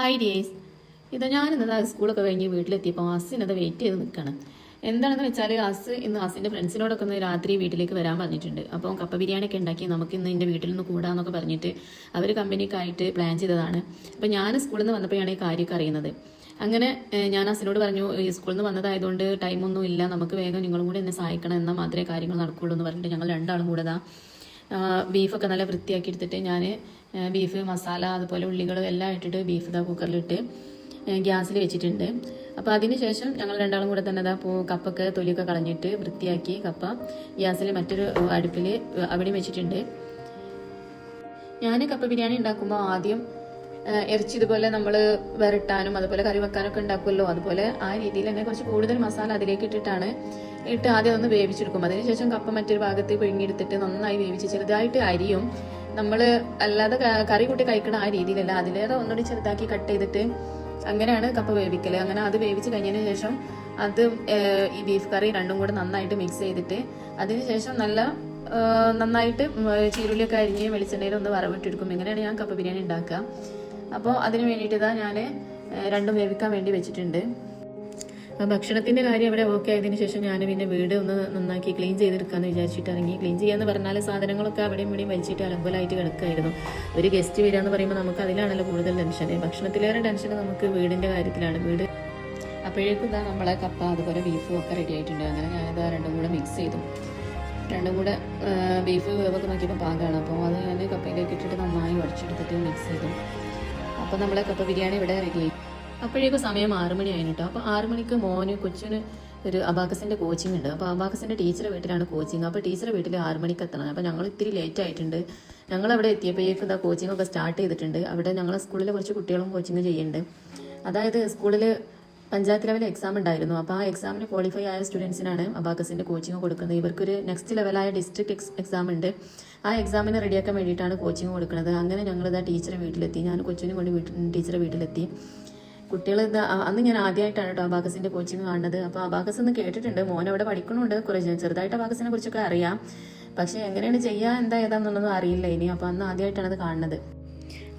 Hi dears. ഞാനിന്നത് സ്കൂളൊക്കെ കഴിഞ്ഞ് വീട്ടിലെത്തിയപ്പോൾ അസിനത് വെയിറ്റ് ചെയ്ത് നിൽക്കണം. എന്താണെന്ന് വെച്ചാൽ ഇന്ന് അസിൻ്റെ ഫ്രണ്ട്സിനോടൊക്കെ ഒന്ന് രാത്രി വീട്ടിലേക്ക് വരാൻ പറഞ്ഞിട്ടുണ്ട്. അപ്പോൾ കപ്പ ബിരിയാണിയൊക്കെ ഉണ്ടാക്കി നമുക്ക് ഇന്ന് എൻ്റെ വീട്ടിൽ നിന്ന് കൂടാന്നൊക്കെ പറഞ്ഞിട്ട് അവർ കമ്പനിക്കായിട്ട് പ്ലാൻ ചെയ്തതാണ്. അപ്പോൾ ഞാൻ സ്കൂളിൽ നിന്ന് വന്നപ്പോഴാണ് ഈ കാര്യമൊക്കെ അറിയുന്നത്. അങ്ങനെ ഞാൻ അസിനോട് പറഞ്ഞു, ഈ സ്കൂളിൽ നിന്ന് വന്നതായതുകൊണ്ട് ടൈമൊന്നും ഇല്ല, നമുക്ക് വേഗം നിങ്ങളും കൂടെ എന്നെ സഹായിക്കണം, എന്നാൽ മാത്രമേ കാര്യങ്ങൾ നടക്കുകയുള്ളൂ എന്ന് പറഞ്ഞിട്ട് ഞങ്ങൾ രണ്ടാളും കൂടെ ബീഫൊക്കെ നല്ല വൃത്തിയാക്കി എടുത്തിട്ട് ഞാൻ ബീഫ് മസാല അതുപോലെ ഉള്ളികൾ എല്ലാം ഇട്ടിട്ട് ബീഫ് കുക്കറിലിട്ട് ഗ്യാസിൽ വെച്ചിട്ടുണ്ട്. അപ്പോൾ അതിന് ശേഷം ഞങ്ങൾ രണ്ടാളും കൂടെ തന്നെ കപ്പൊക്കെ തൊലിയൊക്കെ കളഞ്ഞിട്ട് വൃത്തിയാക്കി കപ്പ ഗ്യാസിൽ മറ്റൊരു അടുപ്പിൽ അവിടെ വെച്ചിട്ടുണ്ട്. ഞാൻ കപ്പ ബിരിയാണി ഉണ്ടാക്കുമ്പോൾ ആദ്യം ഇറച്ചി ഇതുപോലെ നമ്മൾ വരട്ടാനും അതുപോലെ കറി വെക്കാനൊക്കെ ഉണ്ടാക്കുമല്ലോ, അതുപോലെ ആ രീതിയിൽ തന്നെ കുറച്ച് കൂടുതൽ മസാല അതിലേക്ക് ഇട്ട് ആദ്യം ഒന്ന് വേവിച്ചെടുക്കും. അതിനുശേഷം കപ്പ മറ്റൊരു ഭാഗത്ത് പിഴുങ്ങിയെടുത്തിട്ട് നന്നായി വേവിച്ച് ചെറുതായിട്ട് അരിയും. നമ്മൾ അല്ലാതെ കറി കൂട്ടി കഴിക്കണ ആ രീതിയിലല്ല, അതിലേറെ ഒന്നുകൂടി ചെറുതാക്കി കട്ട് ചെയ്തിട്ട് അങ്ങനെയാണ് കപ്പ വേവിക്കൽ. അങ്ങനെ അത് വേവിച്ച് കഴിഞ്ഞതിന് ശേഷം അത് ഈ ബീഫ് കറി രണ്ടും കൂടെ നന്നായിട്ട് മിക്സ് ചെയ്തിട്ട് അതിനുശേഷം നന്നായിട്ട് ചീരുള്ളിയൊക്കെ അരിഞ്ഞ് വെളിച്ചെണ്ണയിൽ ഒന്ന് വറവിട്ടെടുക്കും. ഇങ്ങനെയാണ് ഞാൻ കപ്പ ബിരിയാണി ഉണ്ടാക്കുക. അപ്പോൾ അതിന് വേണ്ടിയിട്ട് ഞാൻ രണ്ടും വേവിക്കാൻ വേണ്ടി വെച്ചിട്ടുണ്ട്. ഭക്ഷണത്തിൻ്റെ കാര്യം അവിടെ ഓക്കെ ആയതിനു ശേഷം ഞാൻ പിന്നെ വീട് ഒന്ന് നന്നാക്കി ക്ലീൻ ചെയ്തെടുക്കാമെന്ന് വിചാരിച്ചിട്ട് ഇറങ്ങി. ക്ലീൻ ചെയ്യാന്ന് പറഞ്ഞാൽ സാധനങ്ങളൊക്കെ അവിടെയും ഇവിടെയും വലിച്ചിട്ട് അലങ്കോലമായിട്ട് കിടക്കായിരുന്നു. ഒരു ഗസ്റ്റ് വരികയെന്ന് പറയുമ്പോൾ നമുക്ക് അതിലാണല്ലോ കൂടുതൽ ടെൻഷൻ. ഭക്ഷണത്തിലേറെ ടെൻഷൻ നമുക്ക് വീടിൻ്റെ കാര്യത്തിലാണ്. വീട് അപ്പോഴേക്കും നമ്മളെ കപ്പ അതുപോലെ ബീഫും ഒക്കെ റെഡി ആയിട്ടുണ്ട്. അങ്ങനെ ഞാനിത് രണ്ടും കൂടെ മിക്സ് ചെയ്തു. രണ്ടും കൂടെ ബീഫ് വേവൊക്കെ നോക്കിയപ്പോൾ പാകമാണ്. അപ്പോൾ അത് ഞാൻ കപ്പയിലേക്ക് ഇട്ടിട്ട് നന്നായി ഉടച്ചെടുത്തിട്ട് മിക്സ് ചെയ്തു. അപ്പോൾ നമ്മളെ കപ്പ ബിരിയാണി ഇവിടെ റെഡിയായി. അപ്പോഴേക്കും സമയം 6 മണി ആയിട്ടോ. അപ്പോൾ 6 മണിക്ക് കൊച്ചിന് ഒരു അബാക്കസിൻ്റെ കോച്ചിങ് ഉണ്ട്. അപ്പോൾ അബാക്കസിൻ്റെ ടീച്ചറെ വീട്ടിലാണ് കോച്ചിങ്. അപ്പോൾ ടീച്ചറെ വീട്ടിൽ 6 മണിക്ക് എത്തണം. അപ്പോൾ ഞങ്ങൾ ഇത്തിരി ലേറ്റ് ആയിട്ടുണ്ട്. ഞങ്ങളവിടെ എത്തിയപ്പോഴേക്കും കോച്ചിങ് ഒക്കെ സ്റ്റാർട്ട് ചെയ്തിട്ടുണ്ട്. അവിടെ ഞങ്ങളെ സ്കൂളിൽ കുറച്ച് കുട്ടികളും കോച്ചിങ് ചെയ്യുന്നുണ്ട്. അതായത് സ്കൂളിൽ പഞ്ചായത്ത് ലെവൽ എക്സാം ഉണ്ടായിരുന്നു. അപ്പോൾ ആ എക്സാമിന് ക്വാളിഫൈ ആയ സ്റ്റുഡൻസിനാണ് അബാക്കസിൻ്റെ കോച്ചിങ് കൊടുക്കുന്നത്. ഇവർക്കൊരു നെക്സ്റ്റ് ലെവലായ ഡിസ്ട്രിക്ട് എക്സാം ഉണ്ട്. ആ എക്സാമിന് റെഡിയാക്കാൻ വേണ്ടിയിട്ടാണ് കോച്ചിങ് കൊടുക്കുന്നത്. അങ്ങനെ ഞങ്ങളിതാ ടീച്ചറെ വീട്ടിലെത്തി. ഞാൻ കൊച്ചിനും കൊണ്ട് ടീച്ചറെ വീട്ടിലെത്തി. കുട്ടികൾ അന്ന് ഞാൻ ആദ്യമായിട്ടാണ് കേട്ടോ അബാക്കസിൻ്റെ കോച്ചിങ് കാണുന്നത്. അപ്പോൾ അബാക്കസ് എന്ന് കേട്ടിട്ടുണ്ട്, മോൻ അവിടെ പഠിക്കണമുണ്ട്. കുറച്ച് ചെറുതായിട്ട് അബാക്കസിനെ കുറിച്ചൊക്കെ അറിയാം, പക്ഷേ എങ്ങനെയാണ് ചെയ്യുക ഏതാണെന്നുള്ളതൊന്നും അറിയില്ല ഇനി. അപ്പോൾ അന്ന് ആദ്യമായിട്ടാണ് അത് കാണുന്നത്.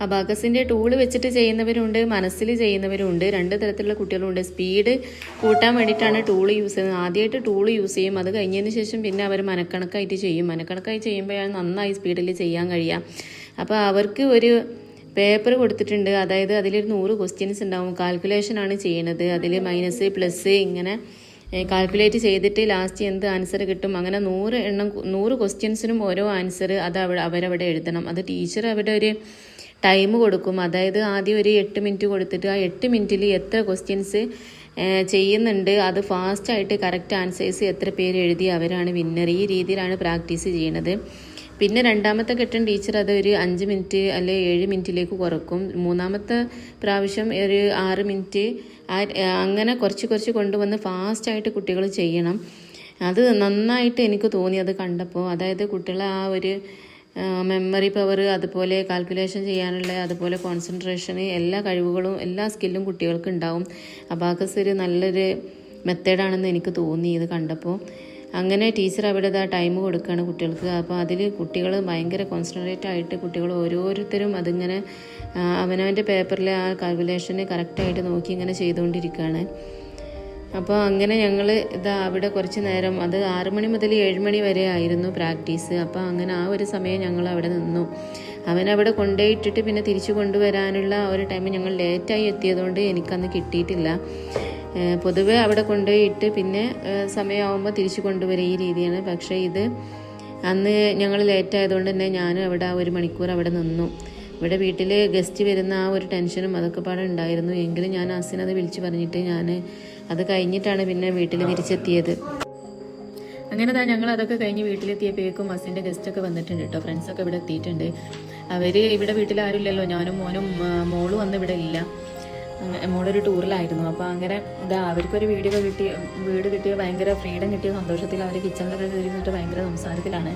അബാക്കസിൻ്റെ ടൂള് വെച്ചിട്ട് ചെയ്യുന്നവരുണ്ട്, മനസ്സിൽ ചെയ്യുന്നവരുണ്ട്. രണ്ട് തരത്തിലുള്ള കുട്ടികളുണ്ട്. സ്പീഡ് കൂട്ടാൻ വേണ്ടിയിട്ടാണ് ടൂള് യൂസ് ചെയ്യുന്നത്. ആദ്യമായിട്ട് ടൂള് യൂസ് ചെയ്യും, അത് കഴിഞ്ഞതിന് ശേഷം പിന്നെ അവർ മനക്കണക്കായിട്ട് ചെയ്യും. മനക്കണക്കായി ചെയ്യുമ്പോഴാണ് നന്നായി സ്പീഡിൽ ചെയ്യാൻ കഴിയുക. അപ്പോൾ അവർക്ക് ഒരു പേപ്പർ കൊടുത്തിട്ടുണ്ട്. അതായത് അതിലൊരു 100 ക്വസ്റ്റ്യൻസ് ഉണ്ടാവും. കാൽക്കുലേഷനാണ് ചെയ്യണത്. അതിൽ മൈനസ് പ്ലസ് ഇങ്ങനെ കാൽക്കുലേറ്റ് ചെയ്തിട്ട് ലാസ്റ്റ് എന്ത് ആൻസർ കിട്ടും, അങ്ങനെ 100 ക്വസ്റ്റ്യൻസിനും ഓരോ ആൻസർ അത് അവരവിടെ എഴുതണം. അത് ടീച്ചർ അവിടെ ഒരു ടൈം കൊടുക്കും. അതായത് ആദ്യം ഒരു 8 മിനിറ്റ് കൊടുത്തിട്ട് ആ 8 മിനിറ്റിൽ എത്ര ക്വസ്റ്റ്യൻസ് ചെയ്യുന്നുണ്ട് അത് ഫാസ്റ്റായിട്ട് കറക്റ്റ് ആൻസേഴ്സ് എത്ര പേര് എഴുതി അവരാണ് വിന്നർ. ഈ രീതിയിലാണ് പ്രാക്ടീസ് ചെയ്യണത്. പിന്നെ രണ്ടാമത്തെ ഘട്ടം ടീച്ചർ അത് ഒരു 5 മിനിറ്റ് അല്ലെ 7 മിനിറ്റിലേക്ക് കുറക്കും. മൂന്നാമത്തെ പ്രാവശ്യം ഒരു 6 മിനിറ്റ് അങ്ങനെ കുറച്ച് കൊണ്ടുവന്ന് ഫാസ്റ്റായിട്ട് കുട്ടികൾ ചെയ്യണം. അത് നന്നായിട്ട് എനിക്ക് തോന്നി അത് കണ്ടപ്പോൾ. അതായത് കുട്ടികളെ ആ ഒരു മെമ്മറി പവർ, അതുപോലെ കാൽക്കുലേഷൻ ചെയ്യാനുള്ള, അതുപോലെ കോൺസെൻട്രേഷന്, എല്ലാ കഴിവുകളും എല്ലാ സ്കില്ലും കുട്ടികൾക്ക് ഉണ്ടാവും. അബാക്കസ് ഒരു നല്ലൊരു മെത്തേഡാണെന്ന് എനിക്ക് തോന്നി ഇത് കണ്ടപ്പോൾ. അങ്ങനെ ടീച്ചർ അവിടെ ടൈം കൊടുക്കുകയാണ് കുട്ടികൾക്ക്. അപ്പോൾ അതിൽ കുട്ടികൾ ഭയങ്കര കോൺസെൻട്രേറ്റ് ആയിട്ട് കുട്ടികൾ ഓരോരുത്തരും അതിങ്ങനെ അവനവൻ്റെ പേപ്പറിൽ ആ കാൽക്കുലേഷന് കറക്റ്റായിട്ട് നോക്കി ഇങ്ങനെ ചെയ്തുകൊണ്ടിരിക്കുകയാണ്. അപ്പോൾ അങ്ങനെ ഞങ്ങൾ അവിടെ കുറച്ച് നേരം, അത് 6 മണി മുതൽ 7 മണി വരെ ആയിരുന്നു പ്രാക്ടീസ്. അപ്പോൾ അങ്ങനെ ആ ഒരു സമയം ഞങ്ങൾ അവിടെ നിന്നു. അവനവിടെ കൊണ്ടുപോയിട്ടിട്ട് പിന്നെ തിരിച്ചു കൊണ്ടുവരാനുള്ള ഒരു ടൈം ഞങ്ങൾ ലേറ്റായി എത്തിയതുകൊണ്ട് എനിക്കന്ന് കിട്ടിയിട്ടില്ല. പൊതുവെ അവിടെ കൊണ്ടുപോയിട്ട് പിന്നെ സമയമാകുമ്പോൾ തിരിച്ചു കൊണ്ടുവരും, ഈ രീതിയാണ്. പക്ഷേ ഇത് അന്ന് ഞങ്ങൾ ലേറ്റ് ആയതുകൊണ്ട് തന്നെ ഞാനും അവിടെ 1 മണിക്കൂർ അവിടെ നിന്നു. ഇവിടെ വീട്ടിൽ ഗസ്റ്റ് വരുന്ന ആ ഒരു ടെൻഷനും അതൊക്കെ പാടെ ഉണ്ടായിരുന്നു. എങ്കിലും ഞാൻ അസിനത് വിളിച്ച് പറഞ്ഞിട്ട് ഞാൻ അത് കഴിഞ്ഞിട്ടാണ് പിന്നെ വീട്ടിൽ തിരിച്ചെത്തിയത്. അങ്ങനെ ഞങ്ങൾ അതൊക്കെ കഴിഞ്ഞ് വീട്ടിലെത്തിയപ്പോഴേക്കും അസിൻ്റെ ഗസ്റ്റൊക്കെ വന്നിട്ടുണ്ട് കേട്ടോ. ഫ്രണ്ട്സൊക്കെ ഇവിടെ എത്തിയിട്ടുണ്ട്. അവർ ഇവിടെ വീട്ടിൽ ആരുമില്ലല്ലോ, ഞാനും മോനും മോളും വന്ന് ഇവിടെ ഇല്ല. മോളൊരു ടൂറിലായിരുന്നു. അപ്പോൾ അങ്ങനെ അവർക്കൊരു വീട് കിട്ടിയ ഭയങ്കര ഫ്രീഡം കിട്ടിയ സന്തോഷത്തിൽ അവർ കിച്ചണിലൊക്കെ കയറിയിട്ട് ഭയങ്കര സംസാരത്തിലാണ്.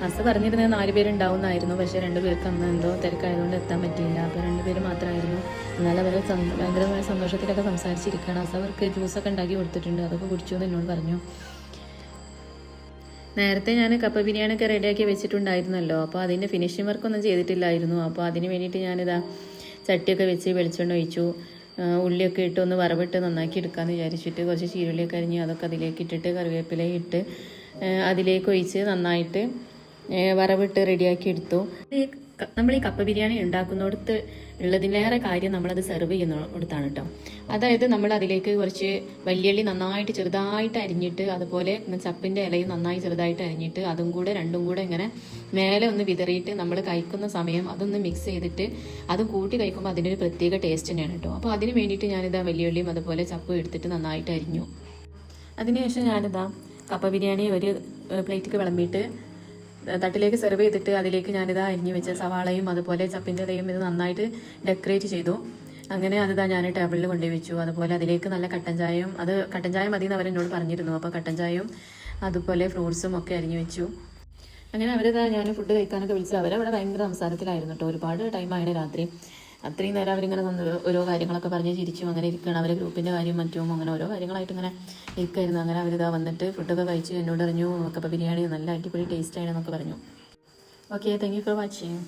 അസ് പറഞ്ഞിരുന്നത് 4 പേരുണ്ടാവുന്നതായിരുന്നു. പക്ഷേ 2 പേർക്ക് അന്ന് എന്തോ തിരക്കായതുകൊണ്ട് എത്താൻ പറ്റിയില്ല. അപ്പോൾ 2 പേര് മാത്രമായിരുന്നു. എന്നാൽ അവർ ഭയങ്കരമായ സന്തോഷത്തിലൊക്കെ സംസാരിച്ചിരിക്കുകയാണ്. അസ് അവർക്ക് ജ്യൂസൊക്കെ ഉണ്ടാക്കി കൊടുത്തിട്ടുണ്ട്. അതൊക്കെ കുടിച്ചു എന്ന് എന്നോട് പറഞ്ഞു. നേരത്തെ ഞാൻ കപ്പ ബിരിയാണിയൊക്കെ റെഡിയാക്കി വെച്ചിട്ടുണ്ടായിരുന്നല്ലോ. അപ്പോൾ അതിൻ്റെ ഫിനിഷിംഗ് വർക്കൊന്നും ചെയ്തിട്ടില്ലായിരുന്നു. അപ്പോൾ അതിന് വേണ്ടിയിട്ട് ഞാനിതാ ചട്ടിയൊക്കെ വെച്ച് വെളിച്ചെണ്ണ ഒഴിച്ചു, ഉള്ളിയൊക്കെ ഇട്ട് ഒന്ന് വറവിട്ട് നന്നാക്കി എടുക്കാമെന്ന് വിചാരിച്ചിട്ട് കുറച്ച് ചീരുള്ളിയൊക്കെ അരിഞ്ഞ് അതൊക്കെ അതിലേക്ക് ഇട്ടിട്ട് കറിവേപ്പിലയും ഇട്ട് അതിലേക്ക് ഒഴിച്ച് നന്നായിട്ട് വറവിട്ട് റെഡിയാക്കി എടുത്തു. നമ്മൾ ഈ കപ്പ ബിരിയാണി ഉണ്ടാക്കുന്നിടത്ത് ഉള്ളതിലേറെ കാര്യം നമ്മളത് സെർവ് ചെയ്യുന്നിടത്താണ് കേട്ടോ. അതായത് നമ്മൾ അതിലേക്ക് കുറച്ച് വലിയുള്ളി നന്നായിട്ട് ചെറുതായിട്ട് അരിഞ്ഞിട്ട്, അതുപോലെ ചപ്പിൻ്റെ ഇലയും നന്നായി ചെറുതായിട്ട് അരിഞ്ഞിട്ട് അതും കൂടെ രണ്ടും കൂടെ ഇങ്ങനെ മേലെ ഒന്ന് വിതറിയിട്ട് നമ്മൾ കഴിക്കുന്ന സമയം അതൊന്ന് മിക്സ് ചെയ്തിട്ട് അതും കൂട്ടി കഴിക്കുമ്പോൾ അതിനൊരു പ്രത്യേക ടേസ്റ്റ് തന്നെയാണ് കേട്ടോ. അപ്പോൾ അതിന് വേണ്ടിയിട്ട് ഞാനിതാ വലിയുള്ളിയും അതുപോലെ ചപ്പും എടുത്തിട്ട് നന്നായിട്ട് അരിഞ്ഞു. അതിനുശേഷം ഞാനിതാ കപ്പ ബിരിയാണി ഒരു പ്ലേറ്റിലേക്ക് വിളമ്പിയിട്ട് തട്ടിലേക്ക് സെർവ് ചെയ്തിട്ട് അതിലേക്ക് ഞാനിതാ അരിഞ്ഞു വെച്ച സവാളയും അതുപോലെ ചപ്പിൻ്റെ ഇലയും ഇത് നന്നായിട്ട് ഡെക്കറേറ്റ് ചെയ്തു. അങ്ങനെ അതിതാ ഞാൻ ടേബിളിൽ കൊണ്ടുപോയി വെച്ചു. അതുപോലെ അതിലേക്ക് നല്ല കട്ടൻ ചായയും, അത് കട്ടൻ ചായ മതി എന്ന് അവരെന്നോട് പറഞ്ഞിരുന്നു. അപ്പോൾ കട്ടൻ ചായയും അതുപോലെ ഫ്രൂട്ട്സും ഒക്കെ അരിഞ്ഞു വെച്ചു. അങ്ങനെ അവരിതാ ഞാൻ ഫുഡ് കഴിക്കാനൊക്കെ വിളിച്ചു. അവരവിടെ ഭയങ്കര സംസാരത്തിലായിരുന്നു കേട്ടോ. ഒരുപാട് ടൈമായിരുന്നു രാത്രി. അത്രയും നേരം അവരിങ്ങനെ ഓരോ കാര്യങ്ങളൊക്കെ പറഞ്ഞ് ചിരിച്ചും അങ്ങനെ ഇരിക്കുകയാണ്. അവരെ ഗ്രൂപ്പിൻ്റെ കാര്യം മറ്റും അങ്ങനെ ഓരോ കാര്യങ്ങളായിട്ട് ഇങ്ങനെ ഇരിക്കുമായിരുന്നു. അങ്ങനെ അവരിതാ വന്നിട്ട് ഫുഡൊക്കെ കഴിച്ച് എന്നോട് പറഞ്ഞു കപ്പ ബിരിയാണി നല്ല അടിപൊളി ടേസ്റ്റ് ആണെന്നൊക്കെ പറഞ്ഞു. Okay, thank you for watching.